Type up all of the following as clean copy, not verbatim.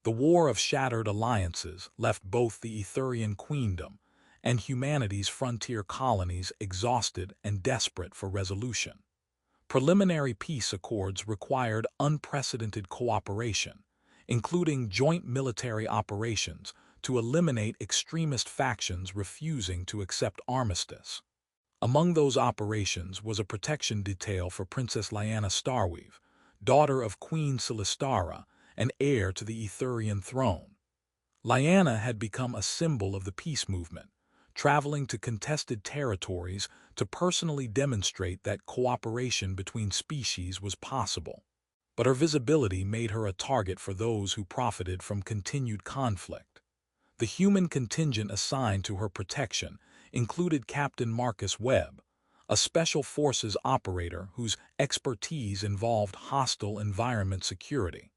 The War of Shattered Alliances left both the Aetherian Queendom and humanity's frontier colonies exhausted and desperate for resolution. Preliminary peace accords required unprecedented cooperation, including joint military operations to eliminate extremist factions refusing to accept armistice. Among those operations was a protection detail for Princess Lyanna Starweave, daughter of Queen Celestara and heir to the Aetherian throne. Lyanna had become a symbol of the peace movement, traveling to contested territories to personally demonstrate that cooperation between species was possible. But her visibility made her a target for those who profited from continued conflict. The human contingent assigned to her protection included Captain Marcus Webb, a special forces operator whose expertise involved hostile environment security.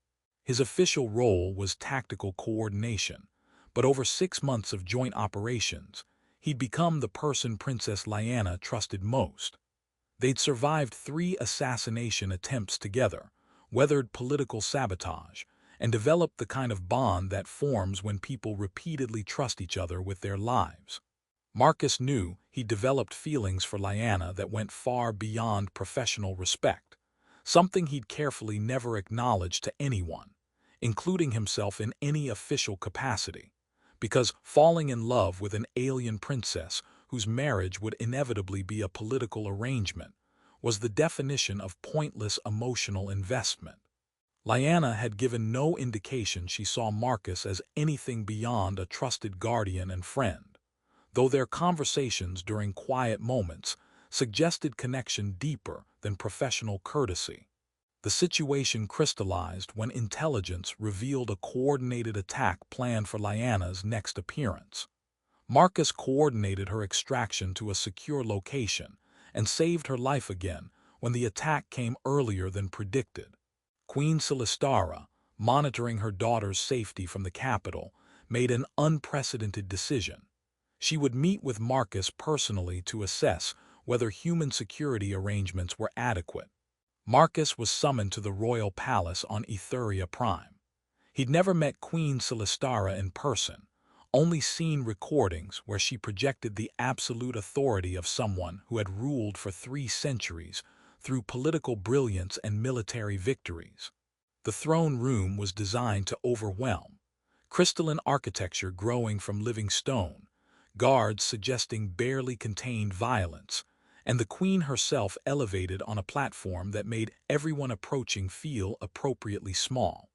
His official role was tactical coordination, but over 6 months of joint operations, he'd become the person Princess Lyanna trusted most. They'd survived 3 assassination attempts together, weathered political sabotage, and developed the kind of bond that forms when people repeatedly trust each other with their lives. Marcus knew he'd developed feelings for Lyanna that went far beyond professional respect, something he'd carefully never acknowledged to anyone, including himself in any official capacity, because falling in love with an alien princess whose marriage would inevitably be a political arrangement was the definition of pointless emotional investment. Lyanna had given no indication she saw Marcus as anything beyond a trusted guardian and friend, though their conversations during quiet moments suggested connection deeper than professional courtesy. The situation crystallized when intelligence revealed a coordinated attack planned for Lyanna's next appearance. Marcus coordinated her extraction to a secure location and saved her life again when the attack came earlier than predicted. Queen Celestara, monitoring her daughter's safety from the capital, made an unprecedented decision. She would meet with Marcus personally to assess whether human security arrangements were adequate. Marcus was summoned to the royal palace on Aetheria Prime. He'd never met Queen Celestara in person, only seen recordings where she projected the absolute authority of someone who had ruled for 3 centuries through political brilliance and military victories. The throne room was designed to overwhelm, crystalline architecture growing from living stone, guards suggesting barely contained violence, and the queen herself elevated on a platform that made everyone approaching feel appropriately small.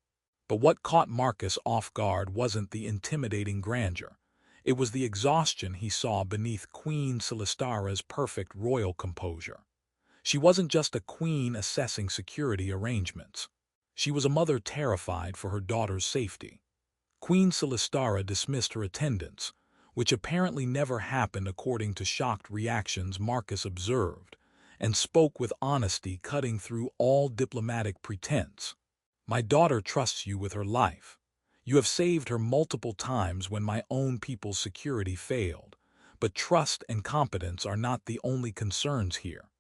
But what caught Marcus off guard wasn't the intimidating grandeur. It was the exhaustion he saw beneath Queen Celestara's perfect royal composure. She wasn't just a queen assessing security arrangements. She was a mother terrified for her daughter's safety. Queen Celestara dismissed her attendants, which apparently never happened according to shocked reactions Marcus observed, and spoke with honesty cutting through all diplomatic pretense. "My daughter trusts you with her life. You have saved her multiple times when my own people's security failed, but trust and competence are not the only concerns here.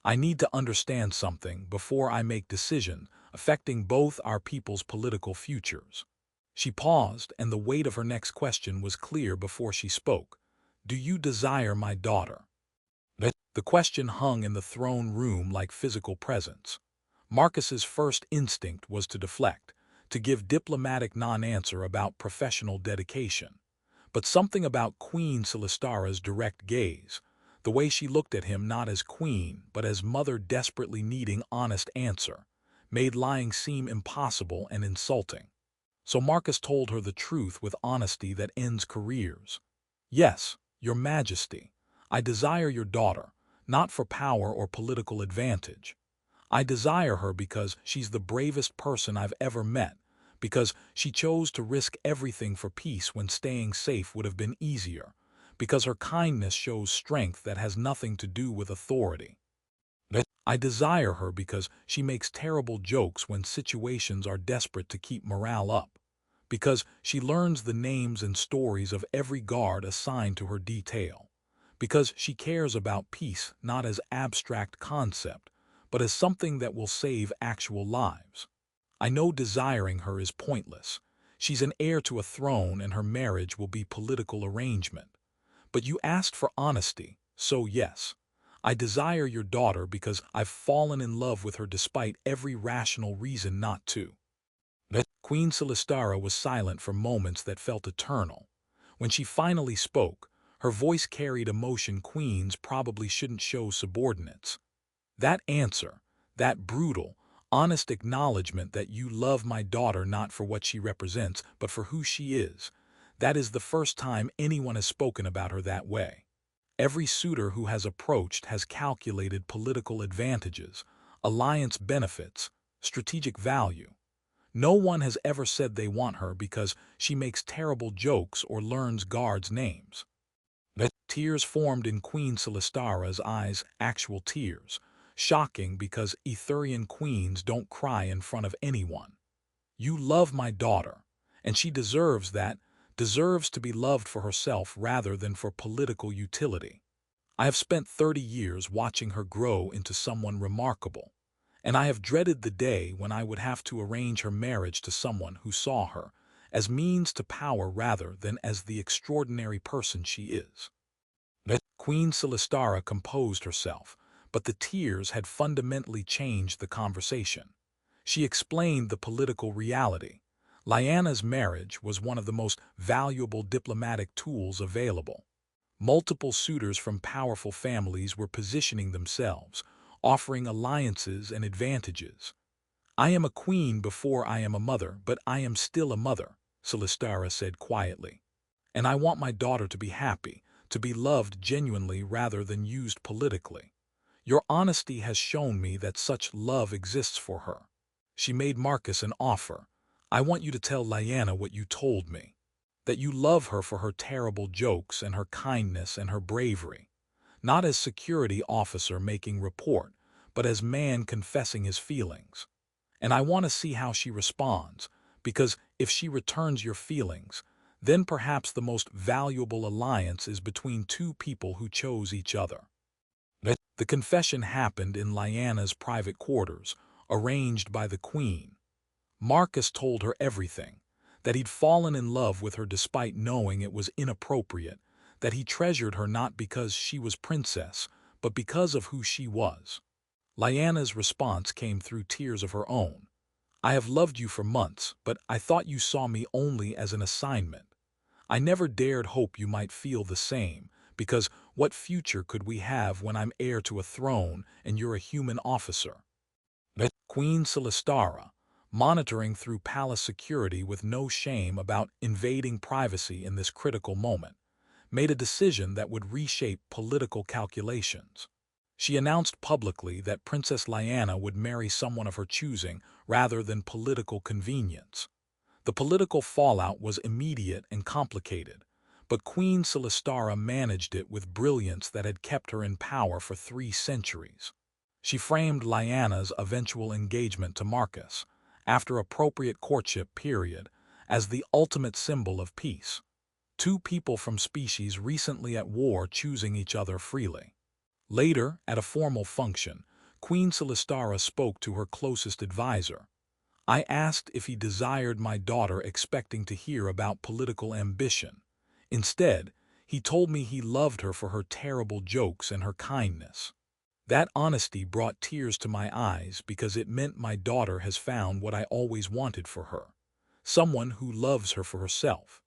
I need to understand something before I make decisions affecting both our people's political futures." She paused, and the weight of her next question was clear before she spoke. "Do you desire my daughter?" The question hung in the throne room like physical presence. Marcus's first instinct was to deflect, to give diplomatic non-answer about professional dedication. But something about Queen Celestara's direct gaze, the way she looked at him not as queen but as mother desperately needing honest answer, made lying seem impossible and insulting. So Marcus told her the truth with honesty that ends careers. "Yes, Your Majesty, I desire your daughter, not for power or political advantage. I desire her because she's the bravest person I've ever met, because she chose to risk everything for peace when staying safe would have been easier, because her kindness shows strength that has nothing to do with authority. I desire her because she makes terrible jokes when situations are desperate to keep morale up, because she learns the names and stories of every guard assigned to her detail, because she cares about peace not as abstract concept, but as something that will save actual lives. I know desiring her is pointless. She's an heir to a throne and her marriage will be political arrangement. But you asked for honesty, so yes. I desire your daughter because I've fallen in love with her despite every rational reason not to. Queen Celestara was silent for moments that felt eternal. When she finally spoke, her voice carried emotion queens probably shouldn't show subordinates. That answer, that brutal, honest acknowledgement that you love my daughter not for what she represents, but for who she is, that is the first time anyone has spoken about her that way. Every suitor who has approached has calculated political advantages, alliance benefits, strategic value. No one has ever said they want her because she makes terrible jokes or learns guards' names. Tears formed in Queen Celestara's eyes, actual tears. Shocking because Aetherian queens don't cry in front of anyone. You love my daughter, and she deserves that, deserves to be loved for herself rather than for political utility. I have spent 30 years watching her grow into someone remarkable, and I have dreaded the day when I would have to arrange her marriage to someone who saw her as means to power rather than as the extraordinary person she is. Queen Celestara composed herself, but the tears had fundamentally changed the conversation. She explained the political reality. Lyanna's marriage was one of the most valuable diplomatic tools available. Multiple suitors from powerful families were positioning themselves, offering alliances and advantages. I am a queen before I am a mother, but I am still a mother, Celestara said quietly. And I want my daughter to be happy, to be loved genuinely rather than used politically. Your honesty has shown me that such love exists for her. She made Marcus an offer. I want you to tell Lyanna what you told me. That you love her for her terrible jokes and her kindness and her bravery. Not as security officer making report, but as man confessing his feelings. And I want to see how she responds, because if she returns your feelings, then perhaps the most valuable alliance is between two people who chose each other. The confession happened in Lyanna's private quarters, arranged by the queen. Marcus told her everything, that he'd fallen in love with her despite knowing it was inappropriate, that he treasured her not because she was princess, but because of who she was. Lyanna's response came through tears of her own. I have loved you for months, but I thought you saw me only as an assignment. I never dared hope you might feel the same, because what future could we have when I'm heir to a throne and you're a human officer? Queen Celestara, monitoring through palace security with no shame about invading privacy in this critical moment, made a decision that would reshape political calculations. She announced publicly that Princess Lyanna would marry someone of her choosing rather than political convenience. The political fallout was immediate and complicated, but Queen Celestara managed it with brilliance that had kept her in power for 3 centuries. She framed Lyanna's eventual engagement to Marcus, after appropriate courtship period, as the ultimate symbol of peace. Two people from species recently at war choosing each other freely. Later, at a formal function, Queen Celestara spoke to her closest advisor. I asked if he desired my daughter expecting to hear about political ambition. Instead, he told me he loved her for her terrible jokes and her kindness. That honesty brought tears to my eyes because it meant my daughter has found what I always wanted for her. Someone who loves her for herself.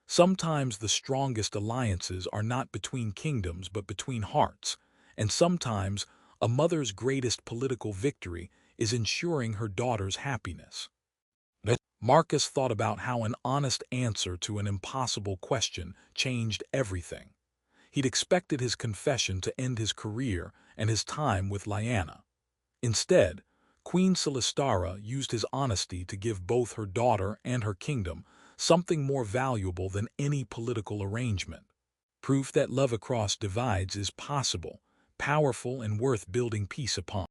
Sometimes the strongest alliances are not between kingdoms but between hearts, and sometimes a mother's greatest political victory is ensuring her daughter's happiness. Marcus thought about how an honest answer to an impossible question changed everything. He'd expected his confession to end his career and his time with Lyanna. Instead, Queen Celestara used his honesty to give both her daughter and her kingdom something more valuable than any political arrangement. Proof that love across divides is possible, powerful, and worth building peace upon.